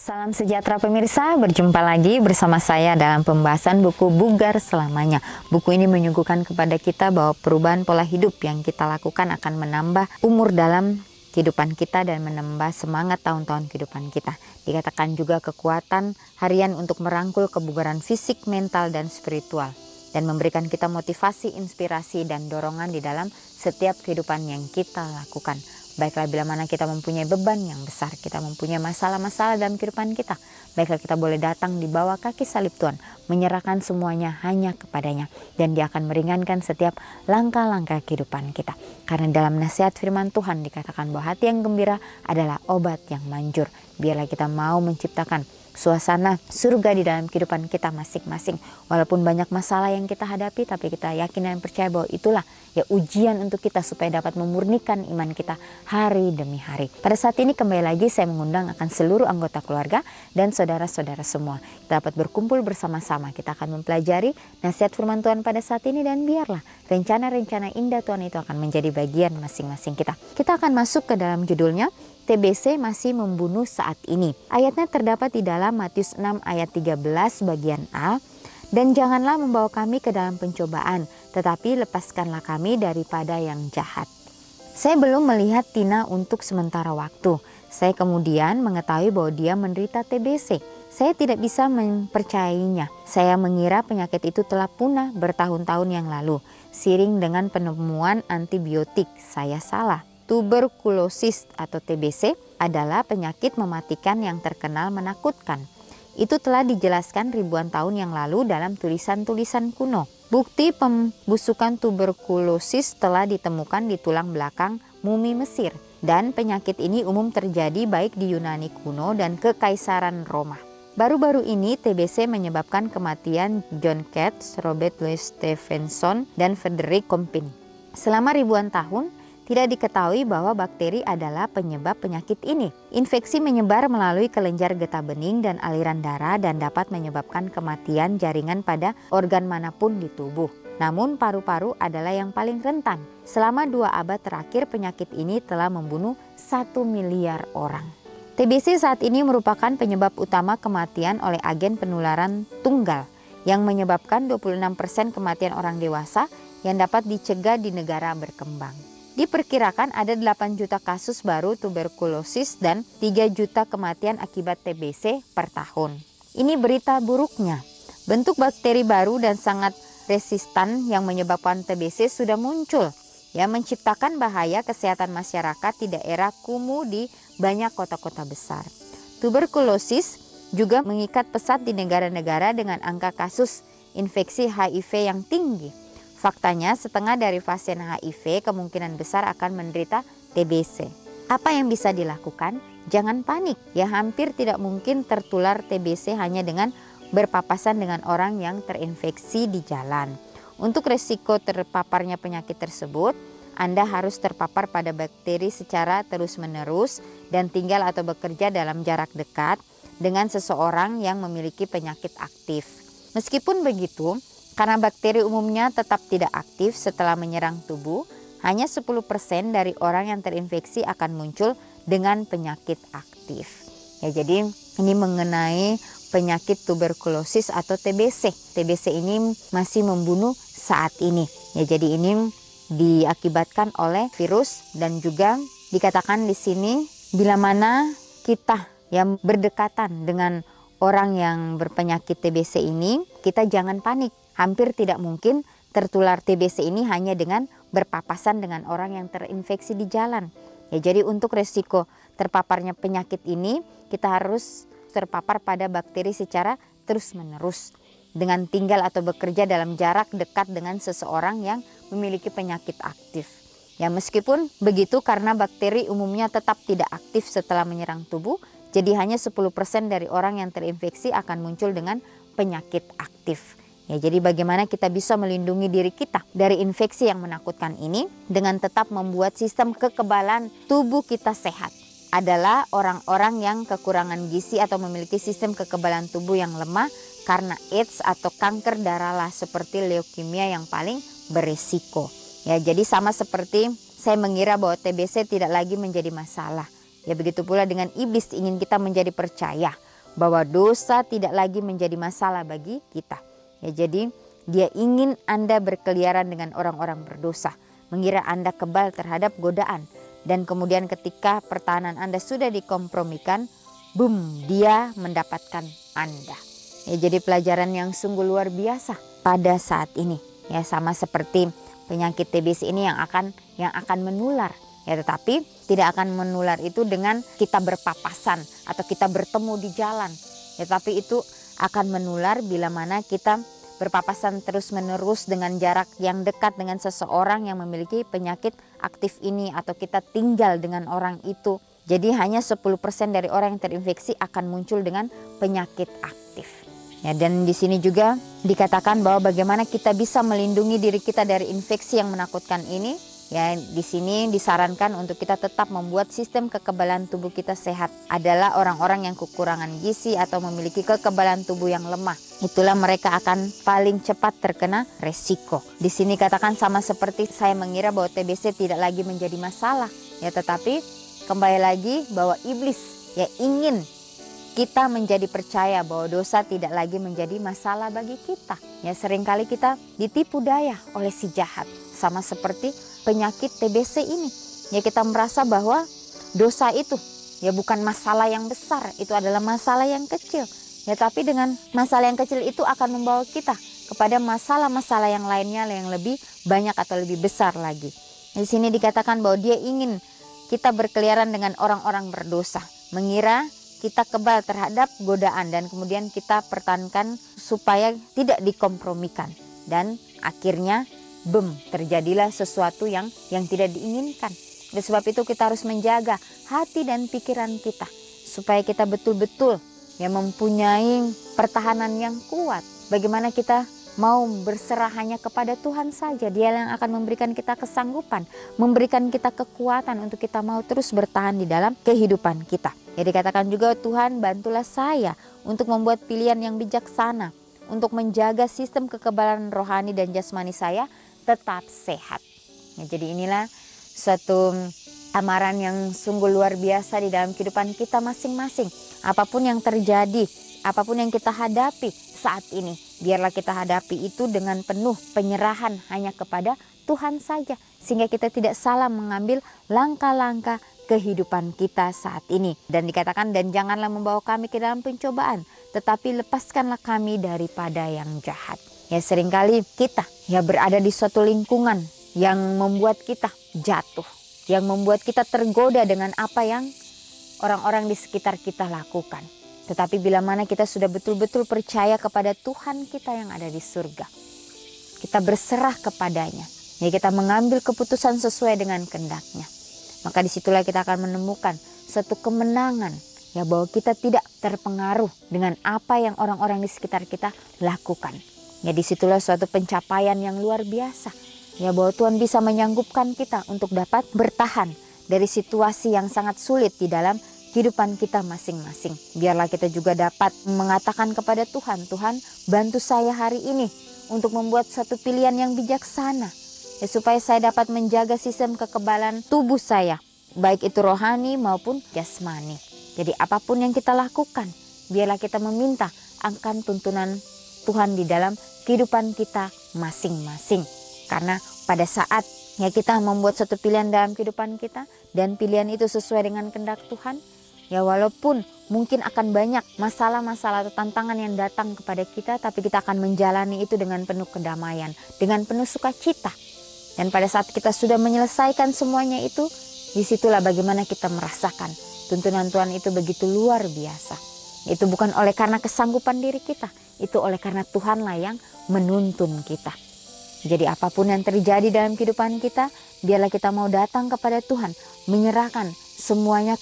Salam sejahtera pemirsa, berjumpa lagi bersama saya dalam pembahasan buku Bugar Selamanya. Buku ini menyuguhkan kepada kita bahwa perubahan pola hidup yang kita lakukan akan menambah umur dalam kehidupan kita dan menambah semangat tahun-tahun kehidupan kita. Dikatakan juga kekuatan harian untuk merangkul kebugaran fisik, mental, dan spiritual. Dan memberikan kita motivasi, inspirasi, dan dorongan di dalam setiap kehidupan yang kita lakukan. Baiklah bila mana kita mempunyai beban yang besar, kita mempunyai masalah-masalah dalam kehidupan kita. Baiklah kita boleh datang di bawah kaki salib Tuhan, menyerahkan semuanya hanya kepadanya. Dan Dia akan meringankan setiap langkah-langkah kehidupan kita. Karena dalam nasihat firman Tuhan dikatakan bahwa hati yang gembira adalah obat yang manjur. Biarlah kita mau menciptakan suasana surga di dalam kehidupan kita masing-masing. Walaupun banyak masalah yang kita hadapi, tapi kita yakin dan percaya bahwa itulah ya ujian untuk kita supaya dapat memurnikan iman kita hari demi hari. Pada saat ini kembali lagi saya mengundang akan seluruh anggota keluarga dan saudara-saudara semua. Kita dapat berkumpul bersama-sama. Kita akan mempelajari nasihat firman Tuhan pada saat ini dan biarlah rencana-rencana indah Tuhan itu akan menjadi bagian masing-masing kita. Kita akan masuk ke dalam judulnya, TBC masih membunuh saat ini. Ayatnya terdapat di dalam Matius 6 ayat 13 bagian A. Dan janganlah membawa kami ke dalam pencobaan, tetapi lepaskanlah kami daripada yang jahat. Saya belum melihat Tina untuk sementara waktu. Saya kemudian mengetahui bahwa dia menderita TBC. Saya tidak bisa mempercayainya. Saya mengira penyakit itu telah punah bertahun-tahun yang lalu. Seiring dengan penemuan antibiotik, saya salah. Tuberkulosis atau TBC adalah penyakit mematikan yang terkenal menakutkan. Itu telah dijelaskan ribuan tahun yang lalu dalam tulisan-tulisan kuno. Bukti pembusukan tuberkulosis telah ditemukan di tulang belakang mumi Mesir. Dan penyakit ini umum terjadi baik di Yunani kuno dan Kekaisaran Roma. Baru-baru ini TBC menyebabkan kematian John Keats, Robert Louis Stevenson, dan Frederick Compton. Selama ribuan tahun, tidak diketahui bahwa bakteri adalah penyebab penyakit ini. Infeksi menyebar melalui kelenjar getah bening dan aliran darah dan dapat menyebabkan kematian jaringan pada organ manapun di tubuh. Namun paru-paru adalah yang paling rentan. Selama 2 abad terakhir penyakit ini telah membunuh 1 miliar orang. TBC saat ini merupakan penyebab utama kematian oleh agen penularan tunggal yang menyebabkan 26% kematian orang dewasa yang dapat dicegah di negara berkembang. Diperkirakan ada 8 juta kasus baru tuberkulosis dan 3 juta kematian akibat TBC per tahun. Ini berita buruknya. Bentuk bakteri baru dan sangat resistan yang menyebabkan TBC sudah muncul, yang menciptakan bahaya kesehatan masyarakat di daerah kumuh di banyak kota-kota besar. Tuberkulosis juga mengikat pesat di negara-negara dengan angka kasus infeksi HIV yang tinggi. Faktanya, setengah dari pasien HIV kemungkinan besar akan menderita TBC. Apa yang bisa dilakukan? Jangan panik. Ya, hampir tidak mungkin tertular TBC hanya dengan berpapasan dengan orang yang terinfeksi di jalan. Untuk resiko terpaparnya penyakit tersebut, Anda harus terpapar pada bakteri secara terus-menerus dan tinggal atau bekerja dalam jarak dekat dengan seseorang yang memiliki penyakit aktif. Meskipun begitu, karena bakteri umumnya tetap tidak aktif setelah menyerang tubuh, hanya 10% dari orang yang terinfeksi akan muncul dengan penyakit aktif. Ya, jadi ini mengenai penyakit tuberkulosis atau TBC. TBC ini masih membunuh saat ini. Ya, jadi ini diakibatkan oleh virus dan juga dikatakan di sini bila mana kita yang berdekatan dengan orang yang berpenyakit TBC ini, kita jangan panik. Hampir tidak mungkin tertular TBC ini hanya dengan berpapasan dengan orang yang terinfeksi di jalan. Ya, jadi untuk resiko terpaparnya penyakit ini, kita harus terpapar pada bakteri secara terus-menerus dengan tinggal atau bekerja dalam jarak dekat dengan seseorang yang memiliki penyakit aktif. Ya, meskipun begitu karena bakteri umumnya tetap tidak aktif setelah menyerang tubuh, jadi hanya 10% dari orang yang terinfeksi akan muncul dengan penyakit aktif. Ya, jadi bagaimana kita bisa melindungi diri kita dari infeksi yang menakutkan ini dengan tetap membuat sistem kekebalan tubuh kita sehat. Adalah orang-orang yang kekurangan gizi atau memiliki sistem kekebalan tubuh yang lemah karena AIDS atau kanker darah lah seperti leukemia yang paling berisiko. Ya, jadi sama seperti saya mengira bahwa TBC tidak lagi menjadi masalah. Ya, begitu pula dengan iblis ingin kita menjadi percaya bahwa dosa tidak lagi menjadi masalah bagi kita. Ya, jadi dia ingin Anda berkeliaran dengan orang-orang berdosa, mengira Anda kebal terhadap godaan. Dan kemudian ketika pertahanan Anda sudah dikompromikan, boom, dia mendapatkan Anda. Ya, jadi pelajaran yang sungguh luar biasa pada saat ini. Ya, sama seperti penyakit TBC ini yang akan menular. Ya, tetapi tidak akan menular itu dengan kita berpapasan atau kita bertemu di jalan. Ya, tapi itu akan menular bila mana kita berpapasan terus-menerus dengan jarak yang dekat dengan seseorang yang memiliki penyakit aktif ini, atau kita tinggal dengan orang itu. Jadi hanya 10% dari orang yang terinfeksi akan muncul dengan penyakit aktif. Ya, dan di sini juga dikatakan bahwa bagaimana kita bisa melindungi diri kita dari infeksi yang menakutkan ini. Ya, di sini disarankan untuk kita tetap membuat sistem kekebalan tubuh kita sehat. Adalah orang-orang yang kekurangan gizi atau memiliki kekebalan tubuh yang lemah. Itulah mereka akan paling cepat terkena resiko. Di sini katakan sama seperti saya mengira bahwa TBC tidak lagi menjadi masalah. Ya, tetapi kembali lagi bahwa iblis ya ingin kita menjadi percaya bahwa dosa tidak lagi menjadi masalah bagi kita. Ya, seringkali kita ditipu daya oleh si jahat. Sama seperti penyakit TBC ini. Ya, kita merasa bahwa dosa itu ya bukan masalah yang besar, itu adalah masalah yang kecil. Ya, tapi dengan masalah yang kecil itu akan membawa kita kepada masalah-masalah yang lainnya yang lebih banyak atau lebih besar lagi. Di sini dikatakan bahwa dia ingin kita berkeliaran dengan orang-orang berdosa, mengira kita kebal terhadap godaan, dan kemudian kita pertahankan supaya tidak dikompromikan. Dan akhirnya terjadilah sesuatu yang tidak diinginkan. Oleh sebab itu kita harus menjaga hati dan pikiran kita supaya kita betul-betul ya mempunyai pertahanan yang kuat. Bagaimana kita mau berserah hanya kepada Tuhan saja. Dia yang akan memberikan kita kesanggupan, memberikan kita kekuatan untuk kita mau terus bertahan di dalam kehidupan kita. Ya, dikatakan juga, Tuhan bantulah saya untuk membuat pilihan yang bijaksana, untuk menjaga sistem kekebalan rohani dan jasmani saya tetap sehat. Ya, jadi inilah suatu amaran yang sungguh luar biasa di dalam kehidupan kita masing-masing. Apapun yang terjadi, apapun yang kita hadapi saat ini, biarlah kita hadapi itu dengan penuh penyerahan hanya kepada Tuhan saja, sehingga kita tidak salah mengambil langkah-langkah kehidupan kita saat ini. Dan dikatakan, dan janganlah membawa kami ke dalam pencobaan, tetapi lepaskanlah kami daripada yang jahat. Ya, seringkali kita ya berada di suatu lingkungan yang membuat kita jatuh, yang membuat kita tergoda dengan apa yang orang-orang di sekitar kita lakukan. Tetapi bila mana kita sudah betul-betul percaya kepada Tuhan kita yang ada di surga, kita berserah kepadanya, ya kita mengambil keputusan sesuai dengan kehendak-Nya, maka disitulah kita akan menemukan satu kemenangan, ya bahwa kita tidak terpengaruh dengan apa yang orang-orang di sekitar kita lakukan. Ya, disitulah suatu pencapaian yang luar biasa. Ya, bahwa Tuhan bisa menyanggupkan kita untuk dapat bertahan dari situasi yang sangat sulit di dalam kehidupan kita masing-masing. Biarlah kita juga dapat mengatakan kepada Tuhan, Tuhan bantu saya hari ini untuk membuat satu pilihan yang bijaksana. Ya, supaya saya dapat menjaga sistem kekebalan tubuh saya, baik itu rohani maupun jasmani. Jadi apapun yang kita lakukan, biarlah kita meminta akan tuntunan Tuhan di dalam kehidupan kita masing-masing. Karena pada saat ya kita membuat satu pilihan dalam kehidupan kita, dan pilihan itu sesuai dengan kehendak Tuhan, ya walaupun mungkin akan banyak masalah-masalah atau tantangan yang datang kepada kita, tapi kita akan menjalani itu dengan penuh kedamaian, dengan penuh sukacita. Dan pada saat kita sudah menyelesaikan semuanya itu, disitulah bagaimana kita merasakan tuntunan Tuhan itu begitu luar biasa. Itu bukan oleh karena kesanggupan diri kita, itu oleh karena Tuhanlah yang menuntun kita. Jadi apapun yang terjadi dalam kehidupan kita, biarlah kita mau datang kepada Tuhan, menyerahkan semuanya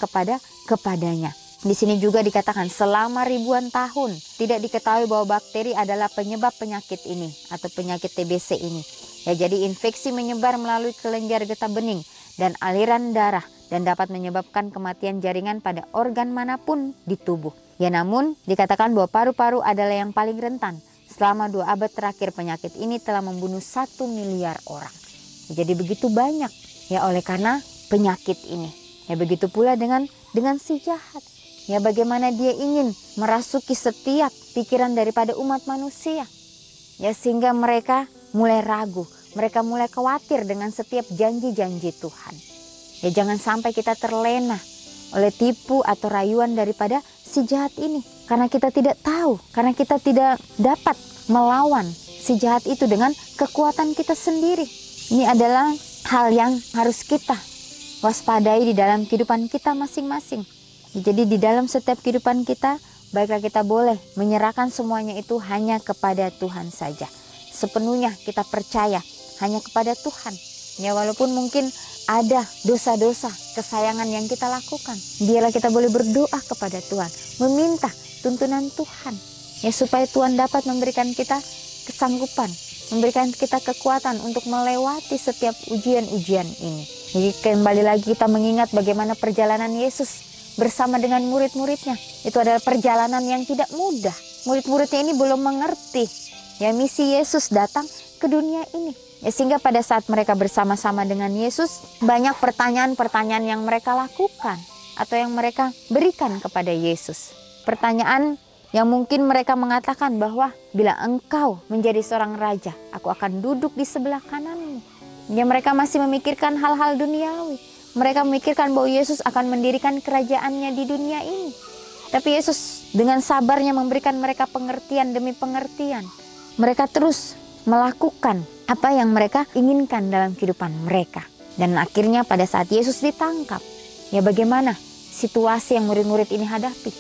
kepadanya. Di sini juga dikatakan selama ribuan tahun tidak diketahui bahwa bakteri adalah penyebab penyakit ini atau penyakit TBC ini. Ya, jadi infeksi menyebar melalui kelenjar getah bening dan aliran darah dan dapat menyebabkan kematian jaringan pada organ manapun di tubuh. Ya, namun dikatakan bahwa paru-paru adalah yang paling rentan. Selama 2 abad terakhir penyakit ini telah membunuh 1 miliar orang. Ya, jadi begitu banyak ya oleh karena penyakit ini. Ya, begitu pula dengan si jahat. Ya, bagaimana dia ingin merasuki setiap pikiran daripada umat manusia. Ya, sehingga mereka mulai ragu, mereka mulai khawatir dengan setiap janji-janji Tuhan. Ya, jangan sampai kita terlena oleh tipu atau rayuan daripada si jahat ini. Karena kita tidak tahu, karena kita tidak dapat melawan si jahat itu dengan kekuatan kita sendiri. Ini adalah hal yang harus kita waspadai di dalam kehidupan kita masing-masing. Jadi di dalam setiap kehidupan kita, baiklah kita boleh menyerahkan semuanya itu hanya kepada Tuhan saja. Sepenuhnya kita percaya hanya kepada Tuhan. Ya, walaupun mungkin ada dosa-dosa kesayangan yang kita lakukan, biarlah kita boleh berdoa kepada Tuhan, meminta tuntunan Tuhan. Ya, supaya Tuhan dapat memberikan kita kesanggupan, memberikan kita kekuatan untuk melewati setiap ujian-ujian ini. Jadi kembali lagi kita mengingat bagaimana perjalanan Yesus bersama dengan murid-muridnya. Itu adalah perjalanan yang tidak mudah. Murid-muridnya ini belum mengerti ya misi Yesus datang ke dunia ini. Ya, sehingga pada saat mereka bersama-sama dengan Yesus, banyak pertanyaan-pertanyaan yang mereka lakukan atau yang mereka berikan kepada Yesus. Pertanyaan yang mungkin mereka mengatakan bahwa bila engkau menjadi seorang raja, aku akan duduk di sebelah kananmu. Ya, mereka masih memikirkan hal-hal duniawi. Mereka memikirkan bahwa Yesus akan mendirikan kerajaannya di dunia ini. Tapi Yesus dengan sabarnya memberikan mereka pengertian demi pengertian. Mereka terus melakukan apa yang mereka inginkan dalam kehidupan mereka. Dan akhirnya pada saat Yesus ditangkap, ya bagaimana situasi yang murid-murid ini hadapi?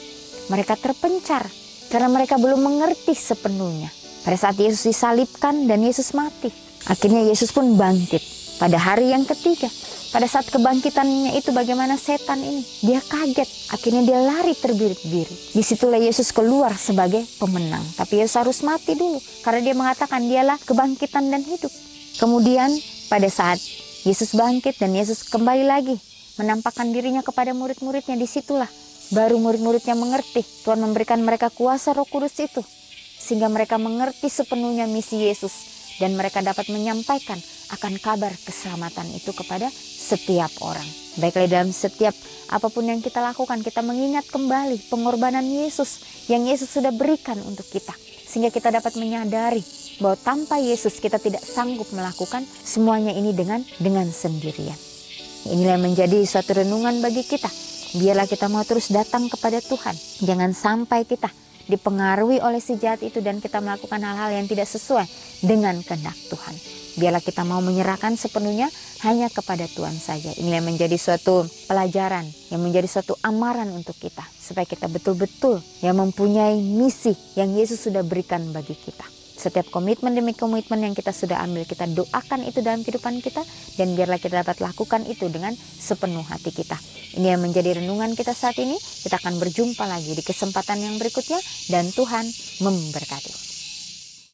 Mereka terpencar karena mereka belum mengerti sepenuhnya. Pada saat Yesus disalibkan dan Yesus mati, akhirnya Yesus pun bangkit pada hari yang ketiga. Pada saat kebangkitannya itu bagaimana setan ini? Dia kaget, akhirnya dia lari terbirit-birit. Disitulah Yesus keluar sebagai pemenang. Tapi Yesus harus mati dulu, karena dia mengatakan dialah kebangkitan dan hidup. Kemudian pada saat Yesus bangkit dan Yesus kembali lagi menampakkan dirinya kepada murid-muridnya, disitulah baru murid-muridnya mengerti. Tuhan memberikan mereka kuasa Roh Kudus itu, sehingga mereka mengerti sepenuhnya misi Yesus. Dan mereka dapat menyampaikan akan kabar keselamatan itu kepada setiap orang. Baiklah, dalam setiap apapun yang kita lakukan, kita mengingat kembali pengorbanan Yesus yang Yesus sudah berikan untuk kita. Sehingga kita dapat menyadari bahwa tanpa Yesus kita tidak sanggup melakukan semuanya ini dengan sendirian. Inilah yang menjadi suatu renungan bagi kita. Biarlah kita mau terus datang kepada Tuhan. Jangan sampai kita dipengaruhi oleh si jahat itu dan kita melakukan hal-hal yang tidak sesuai dengan kehendak Tuhan. Biarlah kita mau menyerahkan sepenuhnya hanya kepada Tuhan saja. Inilah yang menjadi suatu pelajaran, yang menjadi suatu amaran untuk kita, supaya kita betul-betul yang mempunyai misi yang Yesus sudah berikan bagi kita. Setiap komitmen demi komitmen yang kita sudah ambil, kita doakan itu dalam kehidupan kita, dan biarlah kita dapat lakukan itu dengan sepenuh hati kita. Ini yang menjadi renungan kita saat ini. Kita akan berjumpa lagi di kesempatan yang berikutnya, dan Tuhan memberkati.